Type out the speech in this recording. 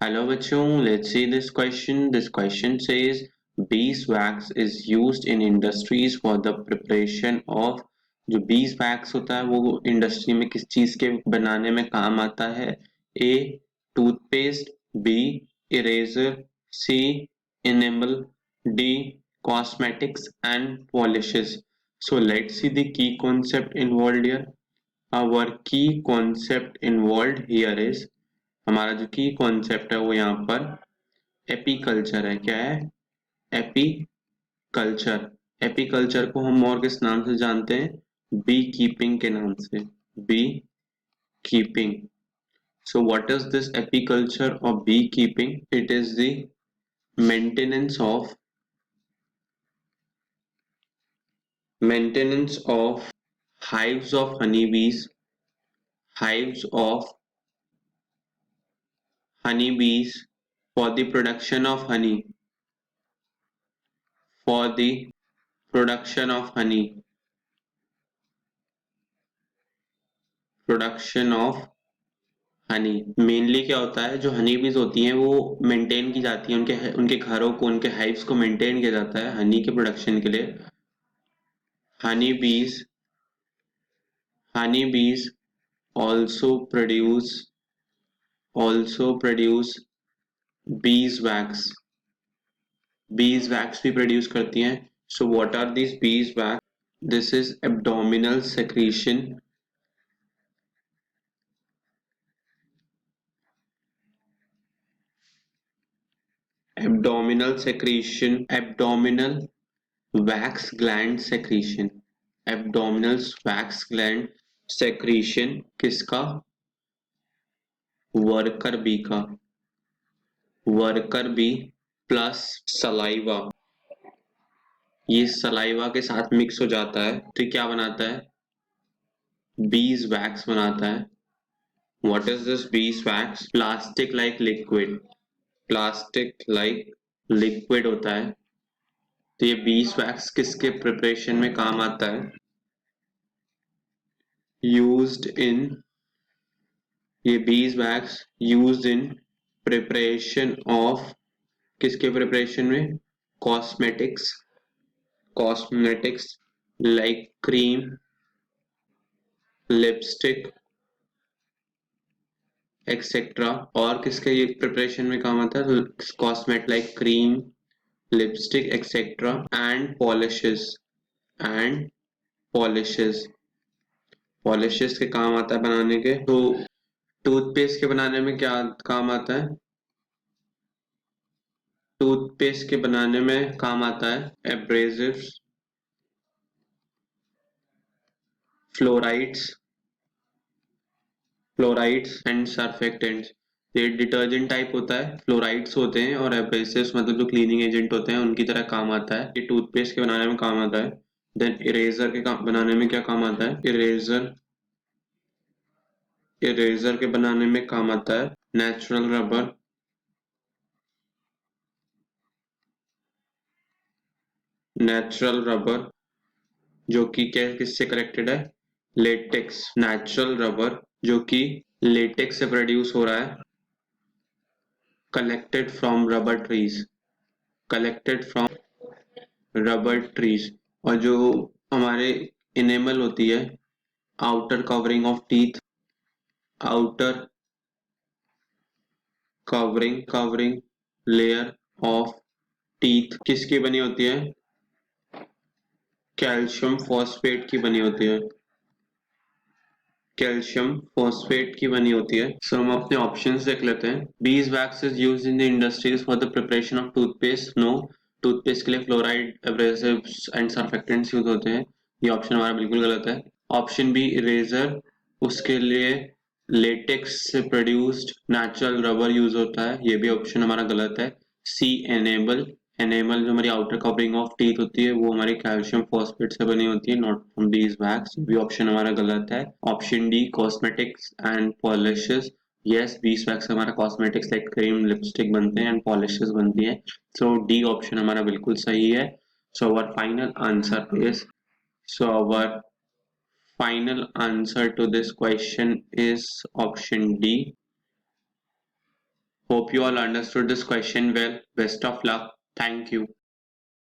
Hello bachon, let's see this question. This question says beeswax is used in industries for the preparation of जो beeswax होता है वो industry में किस चीज के बनाने में काम आता है? A. Toothpaste, B. Eraser, C. enamel, D. cosmetics and polishes. So let's see the key concept involved here. Our key concept involved here is हमारा जो की कॉन्सेप्ट है वो यहाँ पर एपीकल्चर है। क्या है? एपीकल्चर। एपीकल्चर को हम और किस नाम से जानते हैं? बी कीपिंग के नाम से। Bee keeping. So what is this apiculture और bee keeping? It is the maintenance of hives of honeybees, hives of honeybees for the production of honey, for the production of honey, production of honey. Mainly क्या होता है, जो हनी बीज होती हैं वो maintain की जाती है, उनके उनके घरों को, उनके हाइव्स को मेंटेन किया जाता है हनी के प्रोडक्शन के लिए। Honey bees honey bees also produce bees wax भी प्रोड्यूस करती हैं। So what are this bees wax? This is abdominal secretion, abdominal wax gland secretion, abdominal wax gland secretion किसका? वर्कर बी का। वर्कर बी प्लस सलाइवा, ये saliva के साथ mix हो जाता है तो ये क्या बनाता है? बीज वैक्स बनाता है। What is this bees wax? Plastic like liquid होता है। तो ये बीज वैक्स किसके प्रिपरेशन में काम आता है? यूज्ड इन ये beeswax used in preparation of, किसके प्रिपरेशन में? Cosmetics, like cream, lipstick etcetera. और किसके ये प्रिपरेशन में काम आता है? Cosmetics like cream, lipstick etcetera and polishes polishes के काम आता है बनाने के। तो टूथपेस्ट के बनाने में क्या काम आता है? टूथपेस्ट के बनाने में काम आता है एब्रेसिव्स, फ्लोराइड्स एंड सर्फेक्टेंट्स। ये डिटर्जेंट टाइप होता है, फ्लोराइड्स होते हैं, और एब्रेसिव्स मतलब जो क्लीनिंग एजेंट होते हैं उनकी तरह काम आता है। ये टूथपेस्ट के बनाने में काम आता है। देन इरेजर के बनाने में क्या काम आता है? इरेजर के बनाने में काम आता है नेचुरल रबर, जो कि क्या किससे कनेक्टेड है? लेटेक्स। नेचुरल रबर जो कि लेटेक्स से प्रोड्यूस हो रहा है, कलेक्टेड फ्रॉम रबर ट्रीज। और जो हमारे इनेमल होती है, outer covering of teeth, outer covering layer of teeth किसकी बनी होती है? कैल्शियम फॉस्फेट की बनी होती है। सो हम अपने ऑप्शंस देख लेते हैं। Bees wax is used in the industries for the preparation of toothpaste. No, toothpaste के लिए fluoride, abrasives and surfactants use होते हैं। ये ऑप्शन हमारा बिल्कुल गलत है। ऑप्शन बी इरेजर, उसके लिए लेटेक्स से प्रोड्यूस्ड नेचुरल रबर यूज होता है, ये भी ऑप्शन हमारा गलत है। सी एनेबल, एनेमल जो हमारी आउटर कवरिंग ऑफ टीथ होती है वो हमारी कैल्शियम फॉस्फेट से बनी होती है, नॉट फ्रॉम बीज वैक्स, भी ऑप्शन हमारा गलत है। Option D cosmetics and polishes, yes bees wax हमारा कॉस्मेटिक्स लाइक क्रीम, लिपस्टिक बनते हैं एंड पॉलिशेस बनती है। सो डी ऑप्शन हमारा बिल्कुल सही है। So our final answer is so our final answer to this question is option D, Hope you all understood this question well. Best of luck. Thank you.